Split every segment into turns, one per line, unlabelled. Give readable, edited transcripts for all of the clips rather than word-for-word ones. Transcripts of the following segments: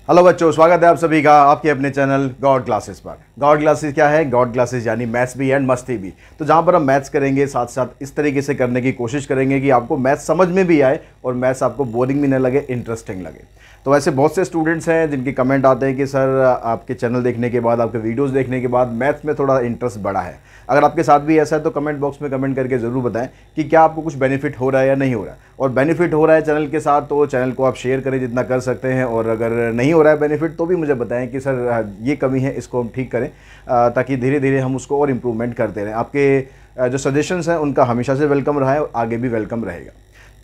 Hello बच्चों, स्वागत है आप सभी का आपके अपने चैनल गॉड क्लासेस पर। गॉड क्लासेस क्या है? गॉड क्लासेस यानी मैथ्स भी एंड मस्ती भी। तो जहाँ पर हम मैथ्स करेंगे साथ साथ इस तरीके से करने की कोशिश करेंगे कि आपको मैथ्स समझ में भी आए और मैथ्स आपको बोरिंग भी न लगे, इंटरेस्टिंग लगे। तो वैसे बहुत से स्टूडेंट्स हैं जिनके कमेंट आते हैं कि सर आपके चैनल देखने के बाद, आपके वीडियोज़ देखने के बाद मैथ्स में थोड़ा इंटरेस्ट बढ़ा है। अगर आपके साथ भी ऐसा है तो कमेंट बॉक्स में कमेंट करके ज़रूर बताएं कि क्या आपको कुछ बेनिफिट हो रहा है या नहीं हो रहा है। और बेनिफिट हो रहा है चैनल के साथ तो चैनल को आप शेयर करें जितना कर सकते हैं, और अगर नहीं हो रहा है बेनिफिट तो भी मुझे बताएं कि सर ये कमी है, इसको हम ठीक करें, ताकि धीरे धीरे हम उसको और इम्प्रूवमेंट करते रहें। आपके जो सजेशंस हैं उनका हमेशा से वेलकम रहा है और आगे भी वेलकम रहेगा।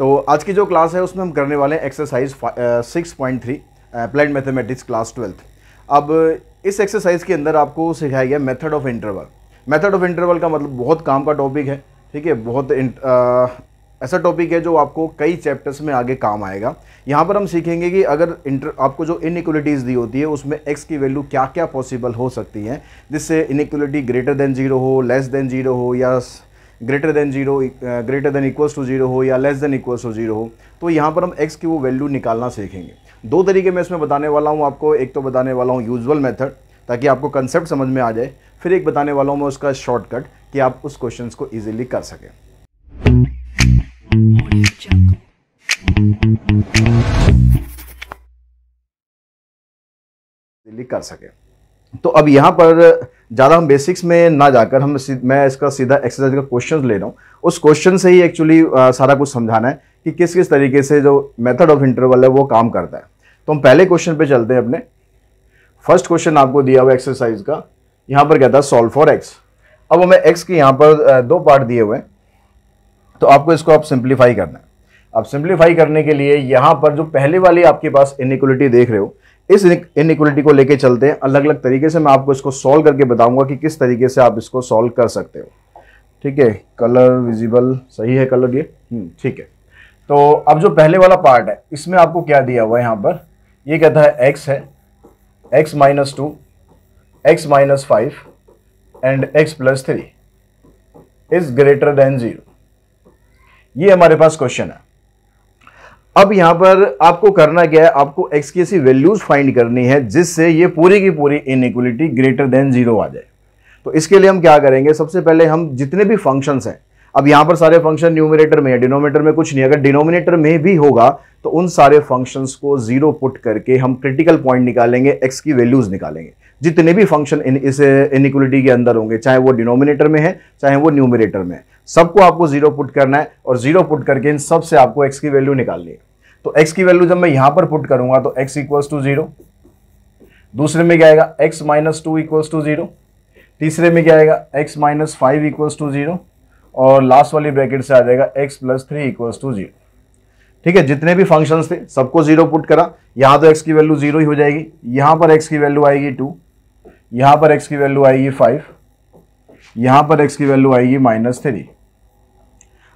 तो आज की जो क्लास है उसमें हम करने वाले हैं exercise 6.3 applied mathematics class 12th। अब इस एक्सरसाइज के अंदर आपको सिखाया गया method of interval. Method of interval का मतलब बहुत काम का टॉपिक है, ठीक है। बहुत ऐसा टॉपिक है जो आपको कई चैप्टर्स में आगे काम आएगा। यहाँ पर हम सीखेंगे कि अगर आपको जो इनइक्वलिटीज़ दी होती है उसमें x की वैल्यू क्या क्या पॉसिबल हो सकती हैं, जिससे इनइक्वलिटी ग्रेटर देन 0 हो, लेस देन 0 हो, या greater than 0, greater than equals to 0 हो, या लेस देन इक्वल्स टू 0 हो। तो यहाँ पर हम x की वो वैल्यू निकालना सीखेंगे। दो तरीके मैं इसमें बताने वाला हूँ आपको। एक तो बताने वाला हूँ यूजुअल मेथड ताकि आपको कंसेप्ट समझ में आ जाए, फिर एक बताने वाला हूँ मैं उसका शॉर्टकट कि आप उस क्वेश्चन को ईजिली कर सकें। तो अब यहाँ पर ज़्यादा हम बेसिक्स में ना जाकर मैं इसका सीधा एक्सरसाइज का क्वेश्चन ले रहा हूँ। उस क्वेश्चन से ही एक्चुअली सारा कुछ समझाना है कि किस किस तरीके से जो मेथड ऑफ इंटरवल है वो काम करता है। तो हम पहले क्वेश्चन पे चलते हैं। अपने फर्स्ट क्वेश्चन आपको दिया हुआ एक्सरसाइज का, यहाँ पर कहता है सॉल्व फॉर एक्स। अब हमें एक्स के यहाँ पर दो पार्ट दिए हुए हैं, तो आपको इसको आप सिंप्लीफाई करना है। अब सिंप्लीफाई करने के लिए यहाँ पर जो पहले वाली आपके पास इनइक्वलिटी देख रहे हो, इस इनइक्वलिटी को लेके चलते हैं। अलग अलग तरीके से मैं आपको इसको सॉल्व करके बताऊंगा कि किस तरीके से आप इसको सॉल्व कर सकते हो, ठीक है। कलर विजिबल सही है, कलर ये ठीक है। तो अब जो पहले वाला पार्ट है इसमें आपको क्या दिया हुआ है, यहाँ पर ये कहता है x है, x - 2, x - 5 and x + 3 is greater than 0। ये हमारे पास क्वेश्चन है। अब यहां पर आपको करना क्या है, आपको x की ऐसी वैल्यूज फाइंड करनी है जिससे ये पूरी की पूरी इनइक्वलिटी ग्रेटर देन 0 आ जाए। तो इसके लिए हम क्या करेंगे, सबसे पहले हम जितने भी फंक्शंस हैं, अब यहां पर सारे फंक्शन न्यूमरेटर में है, डिनोमिनेटर में कुछ नहीं। अगर डिनोमिनेटर में भी होगा तो उन सारे फंक्शंस को 0 पुट करके हम क्रिटिकल पॉइंट निकालेंगे, x की वैल्यूज निकालेंगे। जितने भी फंक्शन इस इनइक्वलिटी के अंदर होंगे, चाहे वो डिनोमिनेटर में है चाहे वो न्यूमरेटर में है, सबको आपको 0 पुट करना है और 0 पुट करके इन सब से आपको x की वैल्यू निकालनी है। तो x की वैल्यू जब मैं यहां पर पुट करूंगा तो x = 0, दूसरे में क्या आएगा x - 2 = 0, तीसरे में क्या आएगा x - 5 = 0, और लास्ट वाली ब्रैकेट से आ जाएगा x + 3 = 0। ठीक है, जितने भी फंक्शंस थे सबको 0 पुट करा। यहां तो x की वैल्यू 0 ही हो जाएगी, यहां पर x की वैल्यू आएगी 2, यहां पर x की वैल्यू आएगी 5, यहां पर x की वैल्यू आएगी -3।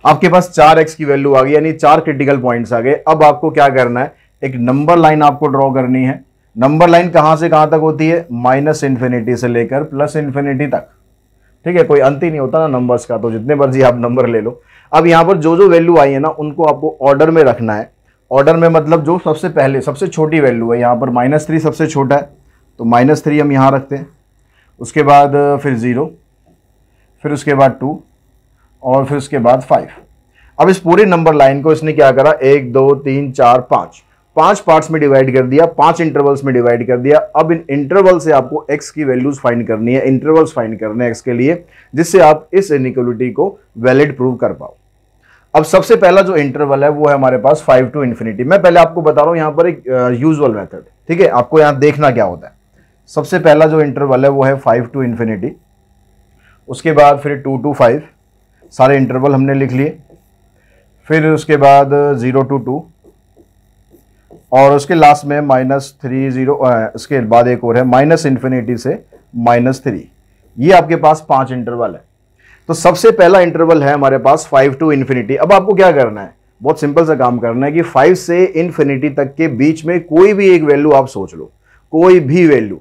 आपके पास 4x की वैल्यू आ गई, यानी 4 क्रिटिकल पॉइंट्स आ गए। अब आपको क्या करना है, एक नंबर लाइन आपको ड्रॉ करनी है। नंबर लाइन कहां से कहां तक होती है, -∞ से लेकर +∞ तक, ठीक है। कोई अंत ही नहीं होता ना नंबर्स का, तो जितने मर्जी आप नंबर ले लो। अब यहां पर जो जो वैल्यू आई है ना उनको आपको ऑर्डर में रखना है। ऑर्डर में मतलब जो सबसे पहले सबसे छोटी वैल्यू है, यहाँ पर -3 सबसे छोटा है तो -3 हम यहाँ रखते हैं। उसके बाद फिर 0, फिर उसके बाद 2 और फिर उसके बाद 5। अब इस पूरी नंबर लाइन को इसने क्या करा, 1 2 3 4 5 पार्ट्स में डिवाइड कर दिया, 5 इंटरवल्स में डिवाइड कर दिया। अब इन इंटरवल से आपको x की वैल्यूज फाइंड करनी है, इंटरवल्स फाइंड करने हैं x के लिए, जिससे आप इस इनइक्वलिटी को वैलिड प्रूव कर पाओ। अब सबसे पहला जो इंटरवल है वो है हमारे पास 5 to ∞। मैं पहले आपको बता रहा हूं यहाँ पर एक यूजुअल मेथड, ठीक है। आपको यहाँ देखना क्या होता है। सबसे पहला जो इंटरवल है वो है 5 to ∞, उसके बाद फिर 2 to 5, सारे इंटरवल हमने लिख लिए। फिर उसके बाद 0 to 2 और उसके लास्ट में -3 इसके बाद एक और है -∞ से -3। ये आपके पास 5 इंटरवल है। तो सबसे पहला इंटरवल है हमारे पास 5 to ∞। अब आपको क्या करना है, बहुत सिंपल सा काम करना है कि 5 से ∞ तक के बीच में कोई भी एक वैल्यू आप सोच लो, कोई भी वैल्यू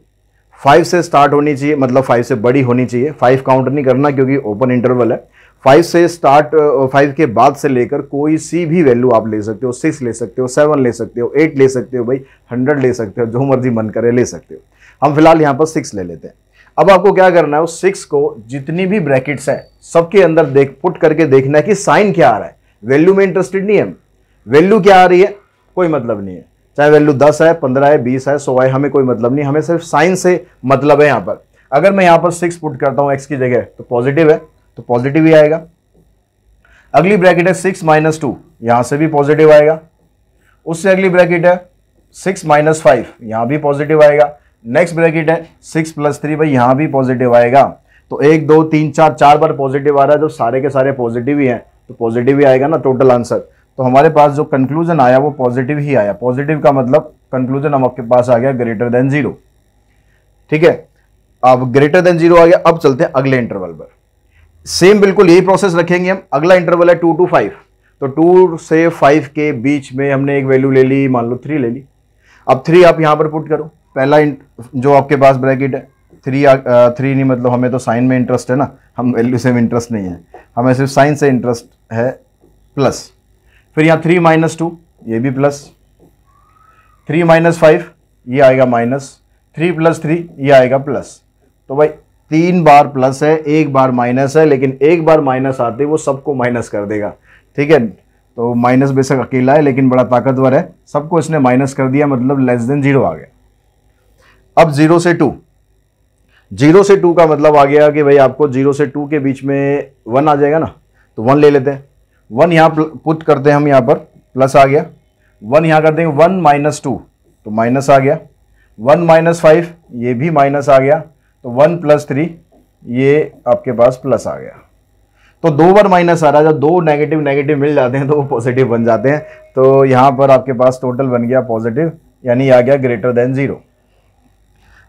5 से स्टार्ट होनी चाहिए, मतलब 5 से बड़ी होनी चाहिए। 5 काउंट नहीं करना क्योंकि ओपन इंटरवल है। 5 से स्टार्ट, 5 के बाद से लेकर कोई सी भी वैल्यू आप ले सकते हो, 6 ले सकते हो, 7 ले सकते हो, 8 ले सकते हो, भाई 100 ले सकते हो, जो मर्जी मन करे ले सकते हो। हम फिलहाल यहाँ पर 6 ले लेते हैं। अब आपको क्या करना है, उस 6 को जितनी भी ब्रैकेट्स है सबके अंदर पुट करके देखना है कि साइन क्या आ रहा है। वैल्यू में इंटरेस्टेड नहीं है, वैल्यू क्या आ रही है कोई मतलब नहीं है, चाहे वैल्यू 10 है, 15 है, 20 है, 100 है, हमें कोई मतलब नहीं, हमें सिर्फ साइन से मतलब है। यहाँ पर अगर मैं यहाँ पर 6 पुट करता हूँ x की जगह तो पॉजिटिव है, तो पॉजिटिव ही आएगा। अगली ब्रैकेट है 6 - 2, यहां से भी पॉजिटिव आएगा। उससे अगली ब्रैकेट है 6 - 5, यहां भी पॉजिटिव आएगा। नेक्स्ट ब्रैकेट है 6 + 3, भाई यहां भी पॉजिटिव आएगा। तो 1 2 3 4 बार पॉजिटिव आ रहा है, जो सारे के सारे पॉजिटिव ही हैं तो पॉजिटिव ही आएगा ना टोटल आंसर। तो हमारे पास जो कंक्लूजन आया वो पॉजिटिव ही आया। पॉजिटिव का मतलब कंक्लूजन हम आपके पास आ गया ग्रेटर देन 0। ठीक है, अब ग्रेटर देन 0 आ गया। अब चलते हैं अगले इंटरवल पर। सेम बिल्कुल यही प्रोसेस रखेंगे हम। अगला इंटरवल है 2 to 5, तो 2 से 5 के बीच में हमने एक वैल्यू ले ली, मान लो 3 ले ली। अब 3 आप यहां पर पुट करो। पहला जो आपके पास ब्रैकेट है 3 नहीं, मतलब हमें तो साइन में इंटरेस्ट है ना, हम वैल्यू से इंटरेस्ट नहीं है, हमें सिर्फ साइन से इंटरेस्ट है, प्लस। फिर यहाँ 3 - 2, ये भी प्लस। 3 - 5 ये आएगा माइनस, 3 + 3 ये आएगा प्लस। तो भाई 3 बार प्लस है, 1 बार माइनस है, लेकिन 1 बार माइनस आते वो सबको माइनस कर देगा। ठीक है, तो माइनस बेशक अकेला है लेकिन बड़ा ताकतवर है, सबको इसने माइनस कर दिया, मतलब लेस देन 0 आ गया। अब 0 से 2, 0 से 2 का मतलब आ गया कि भाई आपको 0 से 2 के बीच में 1 आ जाएगा ना, तो 1 ले लेते हैं। 1 यहाँ पुट करते हैं हम, यहाँ पर प्लस आ गया। 1 यहाँ कर देंगे 1 - 2, तो माइनस आ गया। 1 - 5 ये भी माइनस आ गया। तो 1 + 3 ये आपके पास प्लस आ गया। तो 2 बार माइनस आ रहा है, जब 2 नेगेटिव नेगेटिव मिल जाते हैं तो वो पॉजिटिव बन जाते हैं। तो यहां पर आपके पास टोटल बन गया पॉजिटिव, यानी आ गया ग्रेटर देन 0।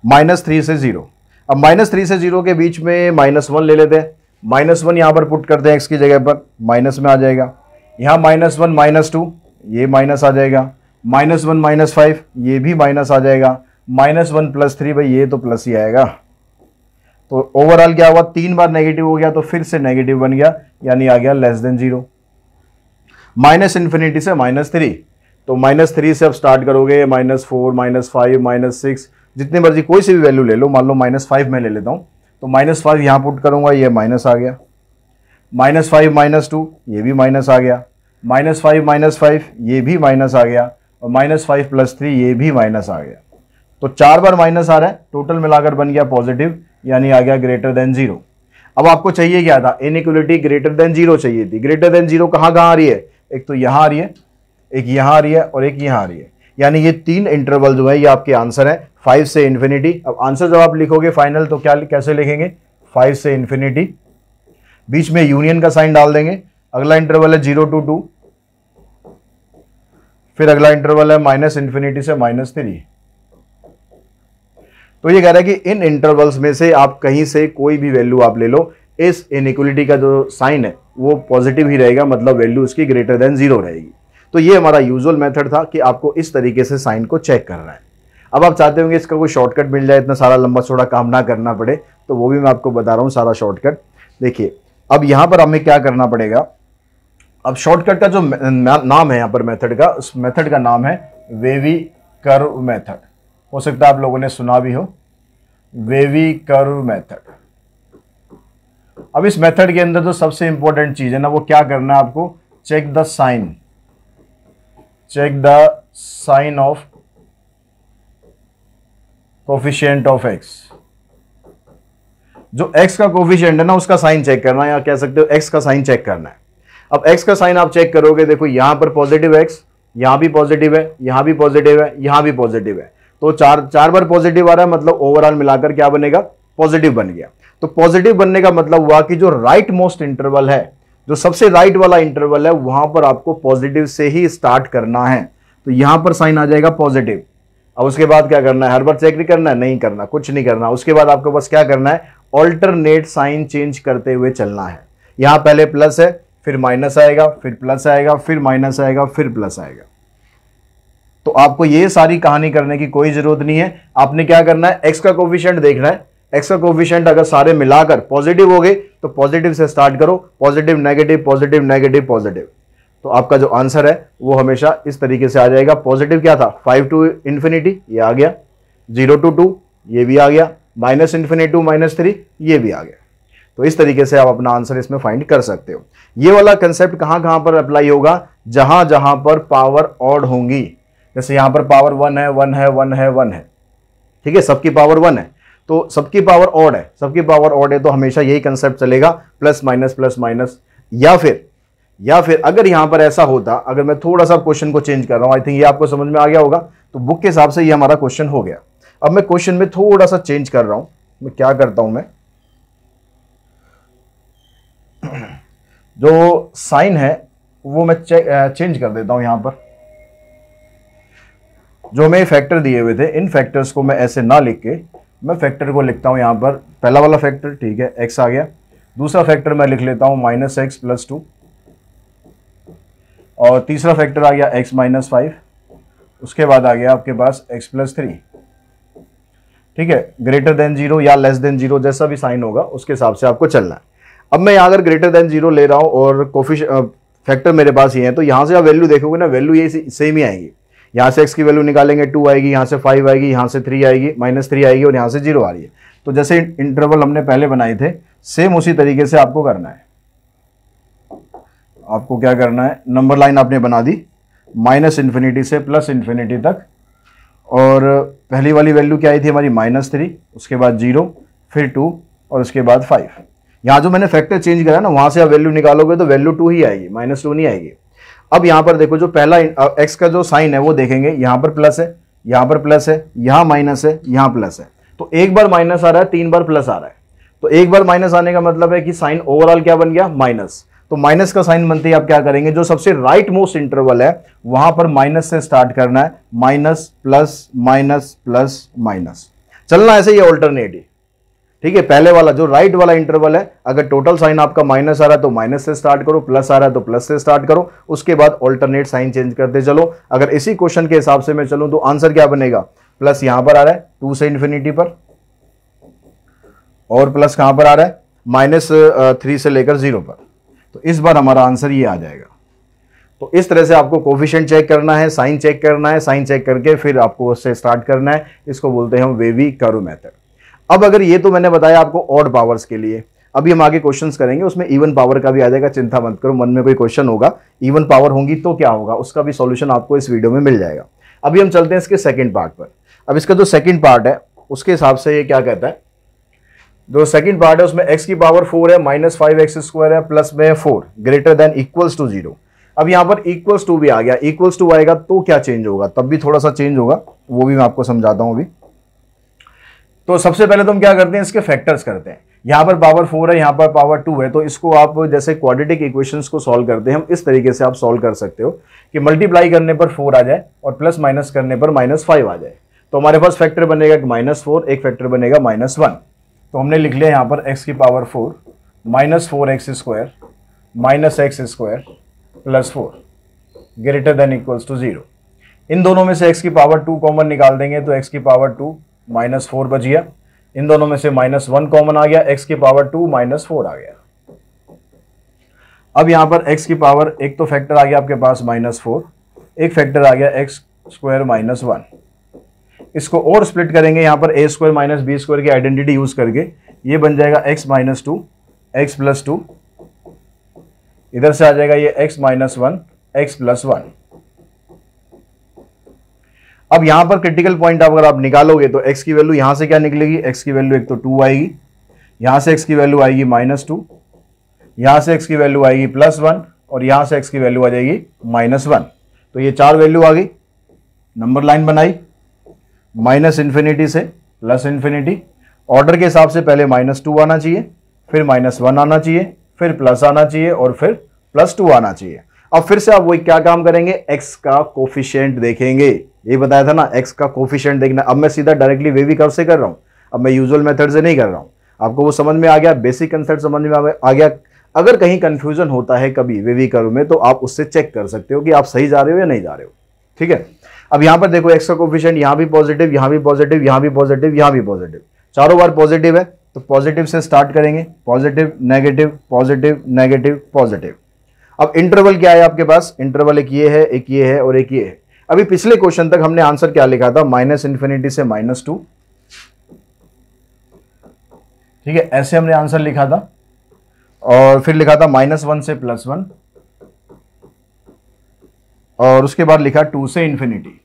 -3 से 0, अब -3 से 0 के बीच में -1 ले लेते हैं। -1 यहां पर पुट करते हैं x की जगह पर, माइनस में आ जाएगा। यहाँ -1 - 2 ये माइनस आ जाएगा। -1 - 5 ये भी माइनस आ जाएगा। -1 + 3 भाई ये तो प्लस ही आएगा। तो ओवरऑल क्या हुआ, 3 बार नेगेटिव हो गया तो फिर से नेगेटिव बन गया, यानी आ गया लेस देन 0। -∞ से -3, तो -3 से अब स्टार्ट करोगे, -4 -5 -6 जितने मर्जी कोई सी भी वैल्यू ले लो, मान लो -5 मैं ले लेता हूं, तो -5 यहां पुट करूंगा, ये माइनस आ गया। -5 - 2 ये भी माइनस आ गया। -5 - 5 ये भी माइनस आ गया, और -5 + 3 ये भी माइनस आ गया। तो 4 बार माइनस आ रहा है, टोटल मिलाकर बन गया पॉजिटिव, यानी आ गया ग्रेटर देन 0। अब आपको चाहिए क्या था, इनइक्वालिटी ग्रेटर देन 0 चाहिए थी। ग्रेटर देन 0 कहां कहां आ रही है, एक तो यहां आ रही है, एक यहां आ रही है, और एक यहां आ रही है, यानी ये 3 इंटरवल जो है ये आपके आंसर है 5 से इन्फिनिटी। अब आंसर जब आप लिखोगे फाइनल तो क्या कैसे लिखेंगे, 5 से इन्फिनिटी, बीच में यूनियन का साइन डाल देंगे। अगला इंटरवल है 0 to 2, फिर अगला इंटरवल है -∞ से -3। तो ये कह रहा है कि इन इंटरवल्स में से आप कहीं से कोई भी वैल्यू आप ले लो, इस इनइक्वालिटी का जो साइन है वो पॉजिटिव ही रहेगा, मतलब वैल्यू उसकी ग्रेटर देन 0 रहेगी। तो ये हमारा यूजुअल मेथड था कि आपको इस तरीके से साइन को चेक करना है। अब आप चाहते होंगे इसका कोई शॉर्टकट मिल जाए, इतना सारा लंबा चौड़ा काम ना करना पड़े, तो वो भी मैं आपको बता रहा हूँ सारा शॉर्टकट। देखिए अब यहां पर हमें क्या करना पड़ेगा, अब शॉर्टकट का जो नाम है यहाँ पर मेथड का, उस मेथड का नाम है वेवी कर्व मेथड। हो सकता है आप लोगों ने सुना भी हो, वेवी कर्व मेथड। अब इस मेथड के अंदर जो सबसे इंपॉर्टेंट चीज है ना, वो क्या करना है आपको, check the sign of coefficient of x। जो x का कोफिशिएंट है ना उसका साइन चेक करना है, या कह सकते हो x का साइन चेक करना है। अब x का साइन आप चेक करोगे, देखो यहां पर पॉजिटिव x, यहां भी पॉजिटिव है, यहां भी पॉजिटिव है, यहां भी पॉजिटिव है, तो चार बार पॉजिटिव आ रहा है, मतलब ओवरऑल मिलाकर क्या बनेगा, पॉजिटिव बन गया। तो पॉजिटिव बनने का मतलब हुआ कि जो राइट मोस्ट इंटरवल है, जो सबसे राइट वाला इंटरवल है, वहां पर आपको पॉजिटिव से ही स्टार्ट करना है। तो यहां पर साइन आ जाएगा पॉजिटिव। अब उसके बाद क्या करना है, हर बार चेक नहीं करना है, नहीं करना, कुछ नहीं करना। उसके बाद आपको बस क्या करना है, ऑल्टरनेट साइन चेंज करते हुए चलना है। यहां पहले प्लस है, फिर माइनस आएगा, फिर प्लस आएगा, फिर माइनस आएगा, फिर प्लस आएगा। तो आपको ये सारी कहानी करने की कोई जरूरत नहीं है। आपने क्या करना है, x का कोफिशिएंट देखना है, एक्स का कोफिशिएंट अगर सारे मिलाकर पॉजिटिव हो गए तो पॉजिटिव से स्टार्ट करो, positive negative positive negative positive, तो आपका जो आंसर है वो हमेशा इस तरीके से आ जाएगा। पॉजिटिव क्या था 5 टू इन्फिनिटी ये आ गया, 0 टू 2 ये भी आ गया, माइनस इन्फिनिटी टू -3 ये भी आ गया। तो इस तरीके से आप अपना आंसर इसमें फाइंड कर सकते हो। ये वाला कंसेप्ट कहां कहां पर अप्लाई होगा, जहां जहां पर पावर ऑड होंगी। जैसे यहां पर पावर 1 है 1 है 1 है 1 है, ठीक है, सबकी पावर 1 है तो सबकी पावर ऑड है, सबकी पावर ऑड है तो हमेशा यही कंसेप्ट चलेगा प्लस माइनस। या फिर अगर यहां पर ऐसा होता, अगर मैं थोड़ा सा क्वेश्चन को चेंज कर रहा हूं, आई थिंक ये आपको समझ में आ गया होगा, तो बुक के हिसाब से ये हमारा क्वेश्चन हो गया। अब मैं क्वेश्चन में थोड़ा सा चेंज कर रहा हूं, मैं क्या करता हूं, मैं जो साइन है वो मैं चेंज कर देता हूं। यहां पर जो हमें फैक्टर दिए हुए थे, इन फैक्टर्स को मैं ऐसे ना लिख के मैं फैक्टर को लिखता हूं। यहां पर पहला वाला फैक्टर, ठीक है, x आ गया, दूसरा फैक्टर मैं लिख लेता हूं -x + 2, और तीसरा फैक्टर आ गया x - 5, उसके बाद आ गया आपके पास x + 3, ठीक है, ग्रेटर देन 0 या लेस देन 0 जैसा भी साइन होगा उसके हिसाब से आपको चलना है। अब मैं यहाँ अगर ग्रेटर देन 0 ले रहा हूँ और फैक्टर मेरे पास ये है, तो यहाँ से आप वैल्यू देखोगे ना, वैल्यू ये सेम ही आएगी। यहाँ से x की वैल्यू निकालेंगे 2 आएगी, यहाँ से 5 आएगी, यहाँ से 3 आएगी, -3 आएगी और यहाँ से 0 आ रही है। तो जैसे इंटरवल हमने पहले बनाए थे सेम उसी तरीके से आपको करना है। आपको क्या करना है, नंबर लाइन आपने बना दी -∞ से +∞ तक, और पहली वाली वैल्यू क्या आई थी हमारी -3, उसके बाद 0, फिर 2 और उसके बाद 5। यहाँ जो मैंने फैक्टर चेंज करा ना, वहां से आप वैल्यू निकालोगे तो वैल्यू 2 ही आएगी, -2 नहीं आएगी। अब यहाँ पर देखो जो पहला x का जो साइन है वो देखेंगे, यहाँ पर प्लस है, यहाँ पर प्लस है, यहाँ माइनस है, यहाँ प्लस है, तो एक बार माइनस आ रहा है, 3 बार प्लस आ रहा है। तो एक बार माइनस आने का मतलब है कि साइन ओवरऑल क्या बन गया, माइनस। तो माइनस का साइन बनते ही आप क्या करेंगे, जो सबसे राइट मोस्ट इंटरवल है वहां पर माइनस से स्टार्ट करना है, minus plus minus plus minus चलना, ऐसे ही ऑल्टरनेट, ठीक है। पहले वाला जो राइट वाला इंटरवल है, अगर टोटल साइन आपका माइनस आ रहा है तो माइनस से स्टार्ट करो, प्लस आ रहा है तो प्लस से स्टार्ट करो, उसके बाद ऑल्टरनेट साइन चेंज करते चलो। अगर इसी क्वेश्चन के हिसाब से मैं चलूं तो आंसर क्या बनेगा, प्लस यहां पर आ रहा है 2 से इन्फिनिटी पर, और प्लस कहां पर आ रहा है -3 से लेकर 0 पर। तो इस बार हमारा आंसर ये आ जाएगा। तो इस तरह से आपको कोफिशिएंट चेक करना है, साइन चेक करना है, साइन चेक करके फिर आपको उससे स्टार्ट करना है। इसको बोलते हैं हम वेवी कर्व मेथड। अब अगर ये तो मैंने बताया आपको ऑड पावर्स के लिए, अभी हम आगे क्वेश्चंस करेंगे उसमें इवन पावर का भी आ जाएगा, चिंता मत करो, मन में कोई क्वेश्चन होगा इवन पावर होंगी तो क्या होगा उसका भी सॉल्यूशन आपको इस वीडियो में मिल जाएगा। अभी हम चलते हैं इसके सेकंड पार्ट पर। अब इसका जो सेकंड पार्ट है उसके हिसाब से ये क्या कहता है, जो सेकंड पार्ट है उसमें x की पावर 4 है, -5x² है, प्लस में 4 ग्रेटर देन इक्वल्स टू 0। अब यहां पर इक्वल्स टू भी आ गया, इक्वल्स टू आएगा तो क्या चेंज होगा, तब भी थोड़ा सा चेंज होगा, वो भी मैं आपको समझाता हूं अभी। तो सबसे पहले तो हम क्या करते हैं, इसके फैक्टर्स करते हैं। यहां पर पावर 4 है, यहां पर पावर 2 है, तो इसको आप जैसे क्वाड्रेटिक इक्वेशंस को सॉल्व करते हैं हम इस तरीके से आप सॉल्व कर सकते हो कि मल्टीप्लाई करने पर 4 आ जाए और प्लस माइनस करने पर -5 आ जाए। तो हमारे पास फैक्टर बनेगा -4, एक फैक्टर बनेगा -1। तो हमने लिख लिया यहाँ पर x की power 4 -4x² -x² plus 4 greater than equals to 0। इन दोनों में से x की पावर 2 कॉमन निकाल देंगे तो x की पावर 2 -4 बच गया। इन दोनों में से -1 कॉमन आ गया, x की पावर 2 -4 आ गया। अब यहाँ पर x की पावर, एक तो फैक्टर आ गया आपके पास -4, एक फैक्टर आ गया x² -1। इसको और स्प्लिट करेंगे यहाँ पर a² - b² की आइडेंटिटी यूज करके, ये बन जाएगा x - 2 x + 2, इधर से आ जाएगा ये x - 1 x + 1। अब यहां पर क्रिटिकल पॉइंट अगर आप निकालोगे तो x की वैल्यू यहां से क्या निकलेगी, x की वैल्यू एक तो 2 आएगी, यहां से x की वैल्यू आएगी -2, यहां से x की वैल्यू आएगी +1 और यहां से x की वैल्यू आ जाएगी -1। तो ये 4 वैल्यू आ गई, नंबर लाइन बनाई -∞ से +∞। ऑर्डर के हिसाब से पहले -2 आना चाहिए, फिर -1 आना चाहिए, फिर प्लस आना चाहिए और फिर +2 आना चाहिए। अब फिर से आप वही क्या काम करेंगे, x का कोफिशिएंट देखेंगे। ये बताया था ना, x का कोफिशिएंट देखना। अब मैं सीधा डायरेक्टली वेवी कर्व से कर रहा हूं, अब मैं यूजुअल मेथड से नहीं कर रहा हूं। आपको वो समझ में आ गया, बेसिक कंसेप्ट समझ में आ गया। अगर कहीं कंफ्यूजन होता है कभी वेवी कर्व में तो आप उससे चेक कर सकते हो कि आप सही जा रहे हो या नहीं जा रहे हो, ठीक है। अब यहां पर देखो x का कोफिशिएंट, यहां भी पॉजिटिव, यहां भी पॉजिटिव, यहां भी पॉजिटिव, यहां भी पॉजिटिव, चारों बार पॉजिटिव है तो पॉजिटिव से स्टार्ट करेंगे, positive negative positive negative positive. अब इंटरवल क्या है आपके पास, इंटरवल एक ये है, एक ये है और एक ये है। अभी पिछले क्वेश्चन तक हमने आंसर क्या लिखा था, -∞ से -2, ठीक है, ऐसे हमने आंसर लिखा था। और फिर लिखा था -1 से +1 और उसके बाद लिखा 2 से इन्फिनिटी।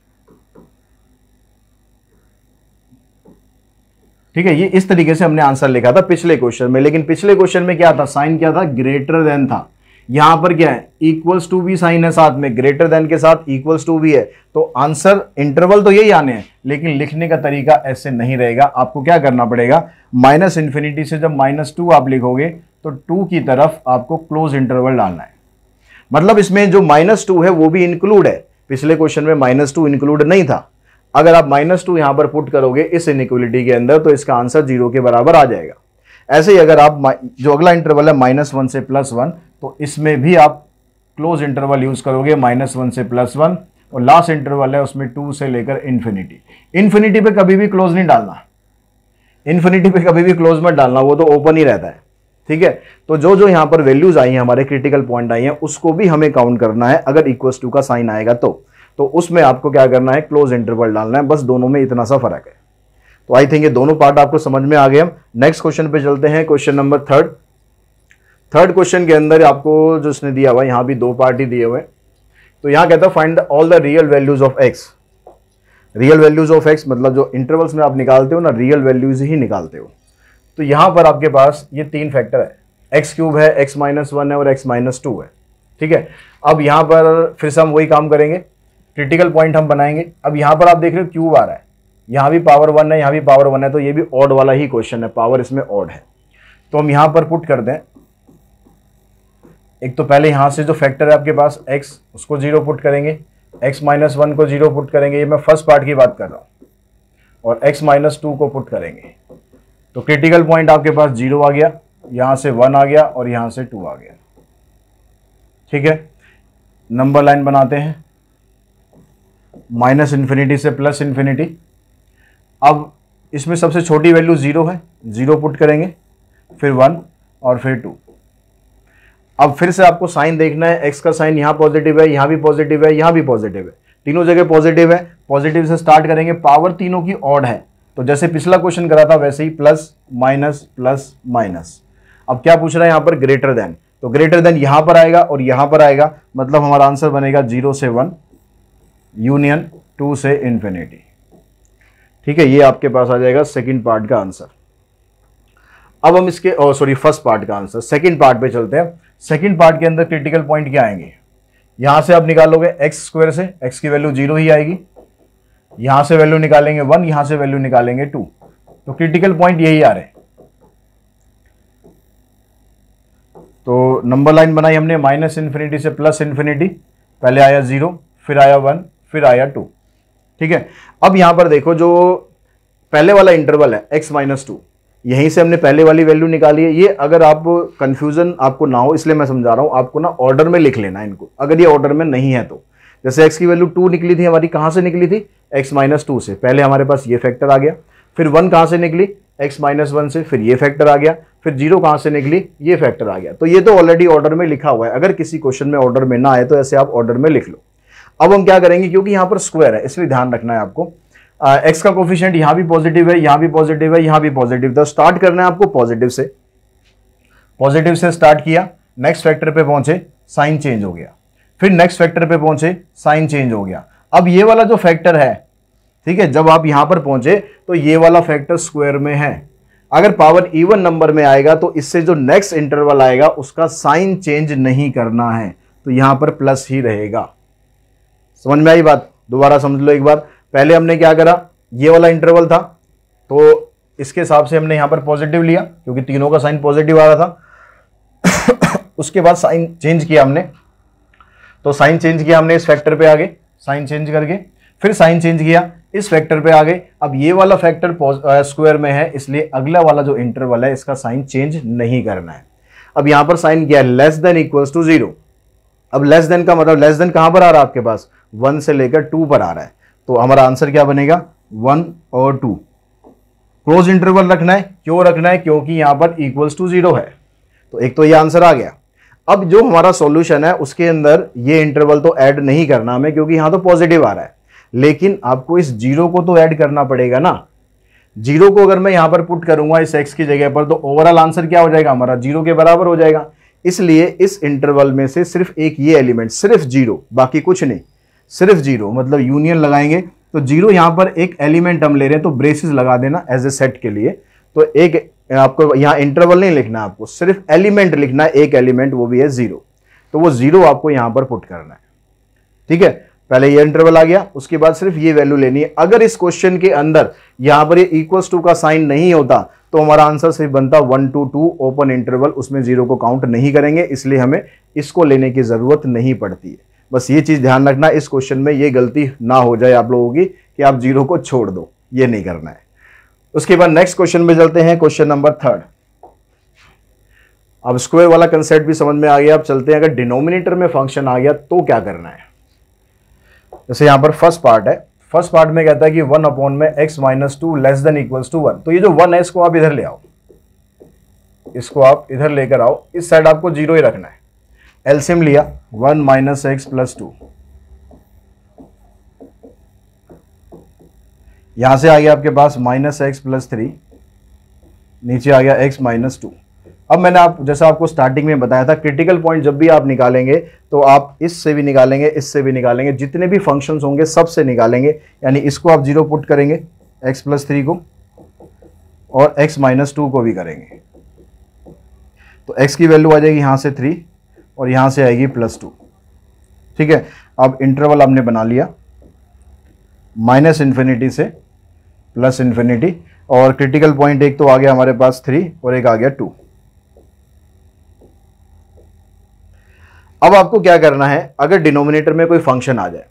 ठीक है, ये इस तरीके से हमने आंसर लिखा था पिछले क्वेश्चन में। लेकिन पिछले क्वेश्चन में क्या था, साइन क्या था, ग्रेटर देन था। यहां पर क्या है, इक्वल्स टू भी साइन है साथ में, ग्रेटर देन के साथ इक्वल्स टू भी है। तो आंसर इंटरवल तो यही आने हैं, लेकिन लिखने का तरीका ऐसे नहीं रहेगा। आपको क्या करना पड़ेगा, -∞ से जब -2 आप लिखोगे तो 2 की तरफ आपको क्लोज इंटरवल डालना है। मतलब इसमें जो -2 है वो भी इंक्लूड है, पिछले क्वेश्चन में -2 इंक्लूड नहीं था। अगर आप -2 यहां पर पुट करोगे इस इनइक्वलिटी के अंदर तो इसका आंसर 0 के बराबर आ जाएगा। ऐसे ही अगर आप जो अगला इंटरवल है -1 से +1, तो इसमें भी आप क्लोज इंटरवल यूज करोगे -1 से +1, और लास्ट इंटरवल है उसमें 2 से लेकर इन्फिनिटी। इन्फिनिटी पे कभी भी क्लोज नहीं डालना, इन्फिनिटी पे कभी भी क्लोज मत डालना, वो तो ओपन ही रहता है। ठीक है, तो जो जो यहां पर वैल्यूज आई हैं, हमारे क्रिटिकल पॉइंट आई हैं, उसको भी हमें काउंट करना है। अगर इक्वल्स टू का साइन आएगा तो उसमें आपको क्या करना है, क्लोज इंटरवल डालना है। बस दोनों में इतना सा फर्क है। तो आई थिंक ये दोनों पार्ट आपको समझ में आ गए। हम नेक्स्ट क्वेश्चन पे चलते हैं, क्वेश्चन नंबर थर्ड क्वेश्चन के अंदर आपको जो इसने दिया हुआ है, यहां भी 2 पार्ट ही दिए हुए हैं। तो यहां कहता है find all the real values of x. Real values of x मतलब जो इंटरवल्स में आप निकालते हो ना, रियल वैल्यूज ही निकालते हो। तो यहां पर आपके पास ये 3 फैक्टर है, x³ है, x-1 है और x-2 है। ठीक है, अब यहां पर फिर से हम वही काम करेंगे, क्रिटिकल पॉइंट हम बनाएंगे। अब यहां पर आप देख रहे हो क्यूब आ रहा है, यहां भी पावर 1 है, यहां भी पावर 1 है, तो ये भी ऑड वाला ही क्वेश्चन है, पावर इसमें ऑड है। तो हम यहां पर पुट कर दें, एक तो पहले यहां से जो फैक्टर है आपके पास x, उसको 0 पुट करेंगे, x-1 को 0 पुट करेंगे, ये मैं फर्स्ट पार्ट की बात कर रहा हूं, और x-2 को पुट करेंगे। तो क्रिटिकल पॉइंट आपके पास 0 आ गया, यहां से 1 आ गया और यहां से 2 आ गया। ठीक है, नंबर लाइन बनाते हैं, -∞ से +∞। अब इसमें सबसे छोटी वैल्यू 0 है, 0 पुट करेंगे, फिर 1 और फिर 2। अब फिर से आपको साइन देखना है, x का साइन यहाँ पॉजिटिव है, यहाँ भी पॉजिटिव है, यहाँ भी पॉजिटिव है, तीनों जगह पॉजिटिव है। पॉजिटिव से स्टार्ट करेंगे, पावर तीनों की ऑड है, तो जैसे पिछला क्वेश्चन करा था वैसे ही प्लस माइनस प्लस माइनस। अब क्या पूछ रहा है यहाँ पर, ग्रेटर देन, तो ग्रेटर देन यहां पर आएगा और यहां पर आएगा, मतलब हमारा आंसर बनेगा 0 से 1 यूनियन 2 से इन्फिनिटी। ठीक है, ये आपके पास आ जाएगा सेकंड पार्ट का आंसर। अब हम इसके फर्स्ट पार्ट का आंसर, सेकंड पार्ट पे चलते हैं। सेकंड पार्ट के अंदर क्रिटिकल पॉइंट क्या आएंगे, यहां से आप निकालोगे x² से, x की वैल्यू 0 ही आएगी, यहां से वैल्यू निकालेंगे 1, यहां से वैल्यू निकालेंगे 2, तो क्रिटिकल पॉइंट यही आ रहे हैं। तो नंबर लाइन बनाई हमने -∞ से +∞, पहले आया 0, फिर आया 1, फिर आया 2। ठीक है, अब यहां पर देखो जो पहले वाला इंटरवल है x-2, यहीं से हमने पहले वाली वैल्यू निकाली है। ये अगर आप कंफ्यूजन आपको ना हो इसलिए मैं समझा रहा हूं, आपको ना ऑर्डर में लिख लेना इनको, अगर ये ऑर्डर में नहीं है तो। जैसे x की वैल्यू 2 निकली थी हमारी, कहां से निकली थी, x-2 से, पहले हमारे पास ये फैक्टर आ गया, फिर 1 कहां से निकली, x-1 से, फिर ये फैक्टर आ गया, फिर 0 कहां से निकली, ये फैक्टर आ गया। तो ये तो ऑलरेडी ऑर्डर में लिखा हुआ है, अगर किसी क्वेश्चन में ऑर्डर में ना आए तो ऐसे आप ऑर्डर में लिख लो। अब हम क्या करेंगे, क्योंकि यहां पर स्क्वायर है इसलिए ध्यान रखना है आपको, x का कोफिशिएंट यहां भी पॉजिटिव है, यहां भी पॉजिटिव है, यहां भी पॉजिटिव, तो स्टार्ट करना है आपको पॉजिटिव से स्टार्ट किया, नेक्स्ट फैक्टर पे पहुंचे, साइन चेंज हो गया, फिर नेक्स्ट फैक्टर पे पहुंचे, साइन चेंज हो गया। अब ये वाला जो फैक्टर है, ठीक है, जब आप यहां पर पहुंचे तो ये वाला फैक्टर स्क्वायर में है। अगर पावर इवन नंबर में आएगा तो इससे जो नेक्स्ट इंटरवल आएगा उसका साइन चेंज नहीं करना है, तो यहां पर प्लस ही रहेगा। समझ में आई बात, दोबारा समझ लो एक बार। पहले हमने क्या करा, ये वाला इंटरवल था तो इसके हिसाब से हमने यहां पर पॉजिटिव लिया क्योंकि तीनों का साइन पॉजिटिव आ रहा था। उसके बाद साइन चेंज किया हमने, तो साइन चेंज किया हमने इस फैक्टर पे आगे, साइन चेंज करके फिर साइन चेंज किया इस फैक्टर पे आगे। अब ये वाला फैक्टर स्क्वायर में है इसलिए अगला वाला जो इंटरवल है इसका साइन चेंज नहीं करना है। अब यहां पर साइन किया लेस देन इक्वल्स टू 0। अब लेस देन का मतलब लेस देन कहां पर आ रहा है आपके पास, 1 से लेकर 2 पर आ रहा है, तो हमारा आंसर क्या बनेगा, 1 और 2। क्लोज इंटरवल रखना है। क्यों रखना है? क्योंकि यहां पर इक्वल्स टू 0 है। तो एक तो ये आंसर आ गया। अब जो हमारा सॉल्यूशन है उसके अंदर ये इंटरवल तो ऐड नहीं करना हमें, क्योंकि यहां तो पॉजिटिव आ रहा है, लेकिन आपको इस 0 को तो ऐड करना पड़ेगा ना। 0 को अगर मैं यहां पर पुट करूंगा इस x की जगह पर, तो ओवरऑल आंसर क्या हो जाएगा हमारा? 0 के बराबर हो जाएगा। इसलिए इस इंटरवल में से सिर्फ एक ये एलिमेंट, सिर्फ 0, बाकी कुछ नहीं, सिर्फ 0, मतलब यूनियन लगाएंगे तो 0 यहां पर एक एलिमेंट हम ले रहे हैं, तो ब्रेसेस लगा देना एज ए सेट के लिए। तो एक आपको यहां इंटरवल नहीं लिखना, आपको सिर्फ एलिमेंट लिखना है, एक एलिमेंट, वो भी है 0। तो वो 0 आपको यहां पर पुट करना है। ठीक है, पहले ये इंटरवल आ गया, उसके बाद सिर्फ ये वैल्यू लेनी है। अगर इस क्वेश्चन के अंदर यहां पर ये इक्वल्स टू का साइन नहीं होता तो हमारा आंसर सिर्फ बनता 1 to 2 ओपन इंटरवल, उसमें 0 को काउंट नहीं करेंगे, इसलिए हमें इसको लेने की जरूरत नहीं पड़ती है। बस ये चीज ध्यान रखना, इस क्वेश्चन में ये गलती ना हो जाए आप लोगों की कि आप 0 को छोड़ दो, ये नहीं करना है। उसके बाद नेक्स्ट क्वेश्चन में चलते हैं, क्वेश्चन नंबर 3। अब स्क्वायर वाला कंसेप्ट भी समझ में आ गया। अब चलते हैं, अगर डिनोमिनेटर में फंक्शन आ गया तो क्या करना है। जैसे यहां पर फर्स्ट पार्ट है, फर्स्ट पार्ट में कहता है कि 1 अपॉन में x minus 2 less than equals to 1। तो ये जो 1 है इसको आप इधर ले आओ, इसको आप इधर लेकर आओ, इस साइड आपको 0 ही रखना है। एलसीएम लिया 1 माइनस एक्स प्लस 2, यहां से आ गया आपके पास माइनस एक्स प्लस 3, नीचे आ गया x माइनस 2। अब मैंने जैसा आपको स्टार्टिंग में बताया था, क्रिटिकल पॉइंट जब भी आप निकालेंगे तो आप इससे भी निकालेंगे, इससे भी निकालेंगे, जितने भी फंक्शंस होंगे सबसे निकालेंगे। यानी इसको आप 0 पुट करेंगे, x प्लस 3 को, और x माइनस 2 को भी करेंगे, तो x की वैल्यू आ जाएगी यहां से 3 और यहां से आएगी प्लस 2। ठीक है, अब इंटरवल आपने बना लिया माइनस इन्फिनिटी से प्लस इन्फिनिटी, और क्रिटिकल पॉइंट एक तो आ गया हमारे पास 3 और एक आ गया 2। अब आपको क्या करना है, अगर डिनोमिनेटर में कोई फंक्शन आ जाए,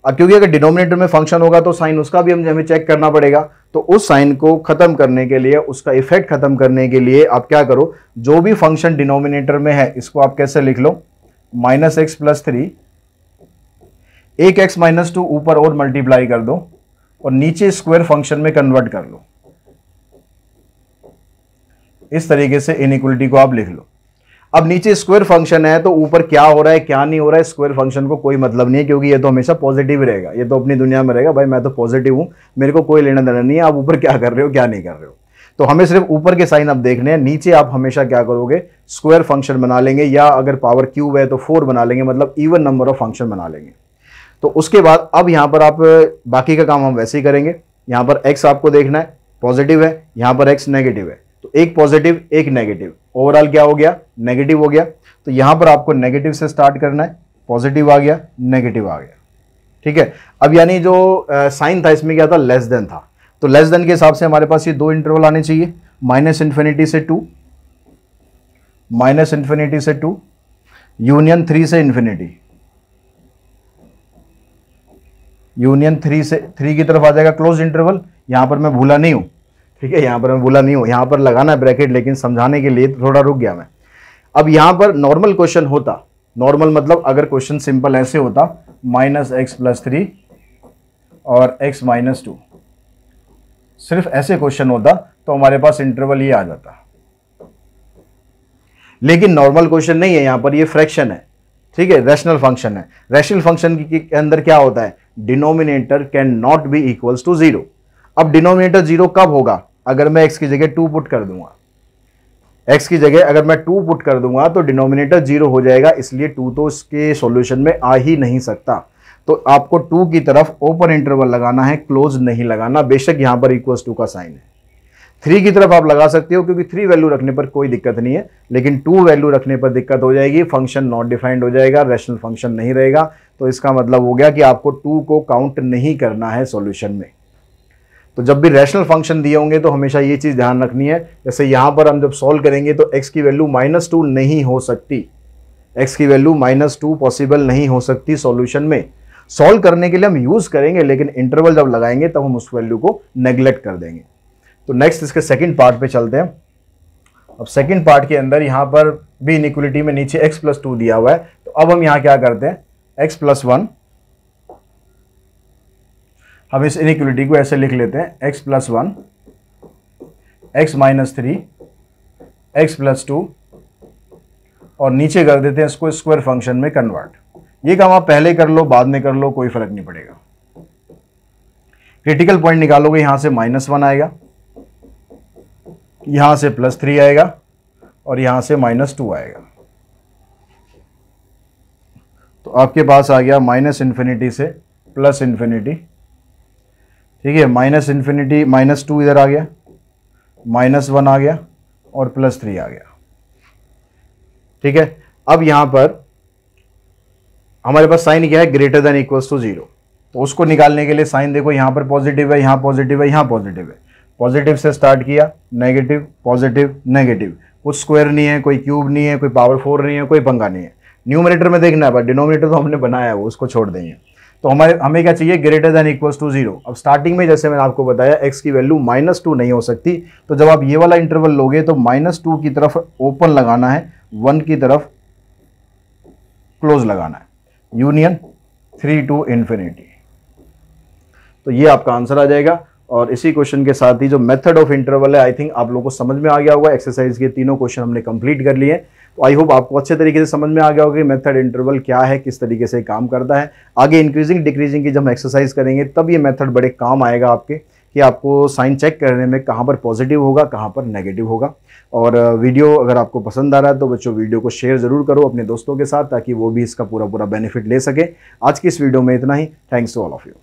क्योंकि अगर डिनोमिनेटर में फंक्शन होगा तो साइन उसका भी हमें चेक करना पड़ेगा, तो उस साइन को खत्म करने के लिए, उसका इफेक्ट खत्म करने के लिए आप क्या करो, जो भी फंक्शन डिनोमिनेटर में है इसको आप कैसे लिख लो, माइनस एक्स प्लस 3, एक एक्स माइनस 2 ऊपर और मल्टीप्लाई कर दो और नीचे स्क्वायर फंक्शन में कन्वर्ट कर लो। इस तरीके से इनइक्वलिटी को आप लिख लो। अब नीचे स्क्वायर फंक्शन है तो ऊपर क्या हो रहा है क्या नहीं हो रहा है, स्क्वायर फंक्शन को कोई मतलब नहीं है, क्योंकि ये तो हमेशा पॉजिटिव रहेगा, ये तो अपनी दुनिया में रहेगा, भाई मैं तो पॉजिटिव हूं, मेरे को कोई लेना देना नहीं है आप ऊपर क्या कर रहे हो क्या नहीं कर रहे हो। तो हमें सिर्फ ऊपर के साइन अब देखने हैं, नीचे आप हमेशा क्या करोगे, स्क्वायर फंक्शन बना लेंगे, या अगर पावर क्यूब है तो 4 बना लेंगे, मतलब इवन नंबर ऑफ फंक्शन बना लेंगे। तो उसके बाद अब यहां पर आप बाकी का काम हम वैसे ही करेंगे। यहां पर x आपको देखना है पॉजिटिव है, यहां पर x नेगेटिव है, तो एक पॉजिटिव एक नेगेटिव, ओवरऑल क्या हो गया, नेगेटिव हो गया। तो यहां पर आपको नेगेटिव से स्टार्ट करना है, पॉजिटिव आ गया, नेगेटिव आ गया। ठीक है, अब यानी जो साइन था इसमें क्या था, लेस देन था, तो लेस देन के हिसाब से हमारे पास ये 2 इंटरवल आने चाहिए, माइनस इन्फिनिटी से 2, माइनस इन्फिनिटी से 2, यूनियन 3 से इन्फिनिटी, यूनियन 3 से 3 की तरफ आ जाएगा क्लोज इंटरवल। यहां पर मैं भूला नहीं हूं, ठीक है, यहां पर मैं भूला नहीं हूं, यहां पर लगाना है ब्रैकेट, लेकिन समझाने के लिए थोड़ा रुक गया मैं। अब यहां पर नॉर्मल क्वेश्चन होता, नॉर्मल मतलब अगर क्वेश्चन सिंपल ऐसे होता, माइनस एक्स प्लस 3 और x माइनस 2, सिर्फ ऐसे क्वेश्चन होता तो हमारे पास इंटरवल ये आ जाता, लेकिन नॉर्मल क्वेश्चन नहीं है, यहां पर ये फ्रैक्शन है। ठीक है, रैशनल फंक्शन है, रैशनल फंक्शन के अंदर क्या होता है, denominator can not be equals to 0। अब डिनोमिनेटर 0 कब होगा, अगर मैं x की जगह 2 पुट कर दूंगा, x की जगह अगर मैं 2 पुट कर दूंगा तो डिनोमिनेटर 0 हो जाएगा, इसलिए 2 तो इसके सॉल्यूशन में आ ही नहीं सकता। तो आपको 2 की तरफ ओपन इंटरवल लगाना है, क्लोज नहीं लगाना, बेशक यहां पर इक्वल्स 2 का साइन है। 3 की तरफ आप लगा सकते हो, क्योंकि 3 वैल्यू रखने पर कोई दिक्कत नहीं है, लेकिन 2 वैल्यू रखने पर दिक्कत हो जाएगी, फंक्शन नॉट डिफाइंड हो जाएगा, रैशनल फंक्शन नहीं रहेगा। तो इसका मतलब हो गया कि आपको 2 को काउंट नहीं करना है सॉल्यूशन में। तो जब भी रैशनल फंक्शन दिए होंगे तो हमेशा ये चीज ध्यान रखनी है, जैसे यहां पर हम जब सॉल्व करेंगे तो x की वैल्यू -2 नहीं हो सकती, x की वैल्यू -2 पॉसिबल नहीं हो सकती सॉल्यूशन में। सॉल्व करने के लिए हम यूज करेंगे, लेकिन इंटरवल जब लगाएंगे तब हम उस वैल्यू को नेग्लेक्ट कर देंगे। तो नेक्स्ट इसके सेकंड पार्ट पे चलते हैं। अब सेकंड पार्ट के अंदर यहां पर भी इनइक्वलिटी में नीचे x प्लस 2 दिया हुआ है, तो अब हम यहां क्या करते हैं, x प्लस 1, हम इस इनइक्वलिटी को ऐसे लिख लेते हैं, x plus 1 x minus 3 x plus 2 और नीचे कर देते हैं इसको स्क्वायर फंक्शन में कन्वर्ट। ये काम आप पहले कर लो बाद में कर लो, कोई फर्क नहीं पड़ेगा। क्रिटिकल पॉइंट निकालोगे, यहां से -1 आएगा, यहां से +3 आएगा और यहां से -2 आएगा। तो आपके पास आ गया -∞ से +∞। ठीक है, -∞, -2 इधर आ गया, -1 आ गया और +3 आ गया। ठीक है, अब यहां पर हमारे पास साइन क्या है, ग्रेटर देन इक्वल्स टू 0। तो उसको निकालने के लिए साइन देखो, यहां पर पॉजिटिव है, यहां पॉजिटिव है, यहां पॉजिटिव है। पॉजिटिव से स्टार्ट किया, नेगेटिव, पॉजिटिव, नेगेटिव। कुछ स्क्वायर नहीं है, कोई क्यूब नहीं है, कोई पावर 4 नहीं है, कोई पंगा नहीं है। न्यूमरेटर में देखना है, बट डिनोमिनेटर तो हमने बनाया है, वो उसको छोड़ देंगे। तो हमें क्या चाहिए, ग्रेटर देन इक्वल्स टू 0। अब स्टार्टिंग में जैसे मैंने आपको बताया x की वैल्यू -2 नहीं हो सकती, तो जब आप ये वाला इंटरवल लोगे तो -2 की तरफ ओपन लगाना है, 1 की तरफ क्लोज लगाना है, यूनियन 3 to ∞। तो ये आपका आंसर आ जाएगा। और इसी क्वेश्चन के साथ ही जो मेथड ऑफ इंटरवल है, आई थिंक आप लोगों को समझ में आ गया होगा। एक्सरसाइज के तीनों क्वेश्चन हमने कंप्लीट कर लिए। तो आई होप आपको अच्छे तरीके से समझ में आ गया होगा कि मेथड इंटरवल क्या है, किस तरीके से काम करता है। आगे इंक्रीजिंग डिक्रीजिंग की जब हम एक्सरसाइज करेंगे तब ये मेथड बड़े काम आएगा आपके, कि आपको साइन चेक करने में कहाँ पर पॉजिटिव होगा, कहाँ पर नेगेटिव होगा। और वीडियो अगर आपको पसंद आ रहा है तो बच्चों वीडियो को शेयर ज़रूर करो अपने दोस्तों के साथ, ताकि वो भी इसका पूरा बेनिफिट ले सके। आज की इस वीडियो में इतना ही। Thanks to all of you.